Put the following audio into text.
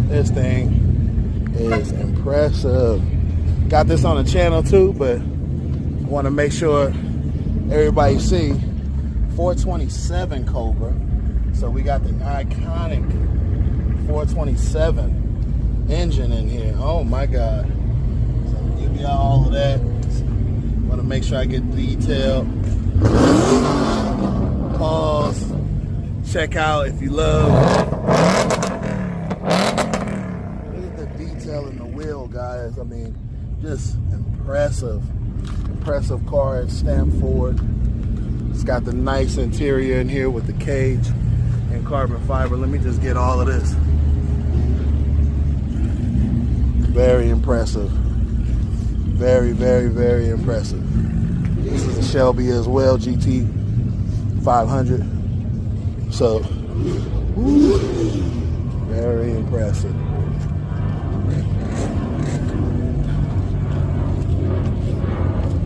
This thing is impressive. Got this on the channel too, but I want to make sure everybody see 427 Cobra. So we got the iconic 427 engine in here. Oh my God. So I'll give you all of that. Want to make sure I get detailed. Pause. Check out if you love. Look at the detail in the wheel, guys. I mean, just impressive. Impressive car. It's stamped Ford. It's got the nice interior in here with the cage and carbon fiber. Let me just get all of this. Very impressive. Very, very, very impressive. This is a Shelby as well, GT 500. So, woo.